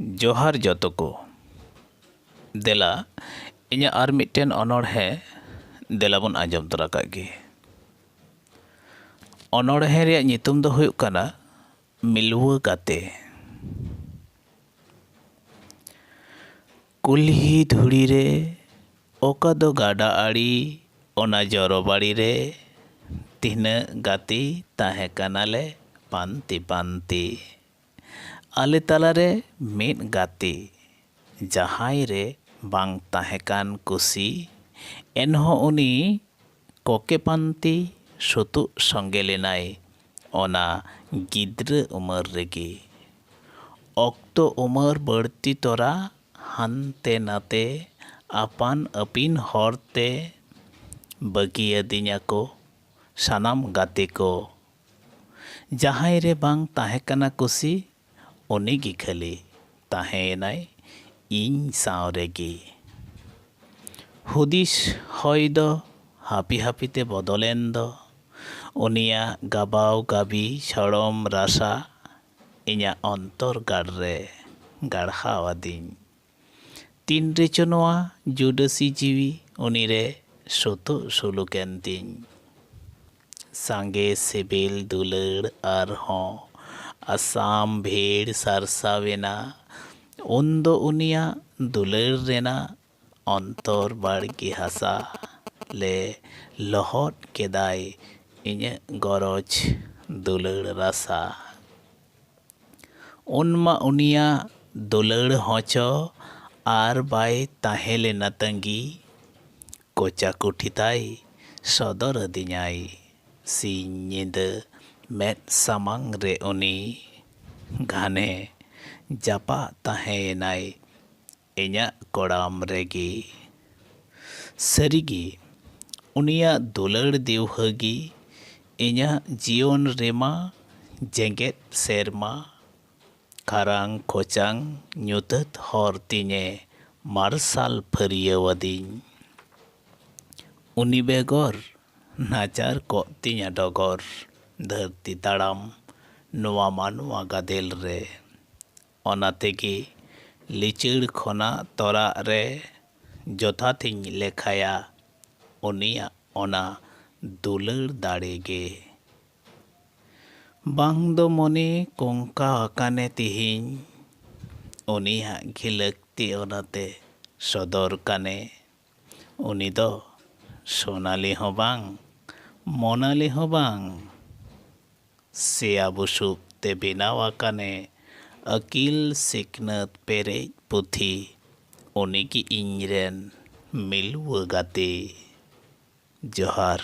जोहार जतो को देला इᱧ आर मिट्टेन अनोढ़े देला बन आंजम तोरा काग गे। अनोढ़े रेयाग नितुम दो हुयुग काना मिलुआ गाते। कुल्ही धुड़ी रे ओका दो गाडा आड़ी ओना जरो बाड़ी रे तिना गाती ताहे कानाले पांति पांति। आले तालारे मिद गाती जहाई रे बांग ताहेकान कुसी एनहो उनी कोके पांति सुतु संगे लेनाय ओना गिद्र उमर रेगी। ऑक्तो उमर बढ़ती तोरा हानते नाते आपान अपिन हरते बगियादिन्या को सानाम गाते को। जहाई रे बांग ताहेकाना कुसी उनी गी खाली ताहेनाय इन साव रेगी। हुदिस हय दो हापी हापीते बदलेन दो उनिया गाबाव गाबी सड़म रासा इᱧᱟ अंतर गाड़ रे गाढ़ाव आदिन। तीन रे चो नोआ जुडसी जीवी उनी रे सुतु सुलुकेन तिन। सांगे सिबिल दुलड़ आर हों आसाम भेड़ सारसावेना उन्दो उनिया दुलड़ रेना अंतर बाड़गी हासा ले लहद केदाय इᱧa गरज दुलड़ रासा। उनमा उनिया दुलड़ होचो आर बाय ताहे लेना तंगी कोचा कुठिताय सदर दिन्याय। सिंह निंदा मेद सामांग रे उनी घाने जापा ताहेनाय इᱧa कोड़ाम रेगी। सरिगी उनिया दुलड़ दिवहगी इᱧa जीवन रेमा जेंगेत सेरमा खारांग खोचांग ᱧᱩᱛᱟᱹᱛ हर तिᱧे मार्साल फरियावदिन। उनी बेगर नाचार को तिᱧa डगर धरती ताड़ाम नोआ मानवा गादेल रे। ओना तेगी लिचड़ खोना तोरा रे जोथा तिᱧ लेखाया उनिया ओना दुलड़ दाड़े गे। बांग दो मने कोंका आकाने तिहिन उनिया घिलकती ओनाते सदर काने। उनी दो सोनाली हो बांग मोनाली हो बांग सेया बुसुब ते बेनाव आकाने अकिल सिकनत पेरेज पुथी उनी की इᱧ रेन मिलुआ गाते। जोहार।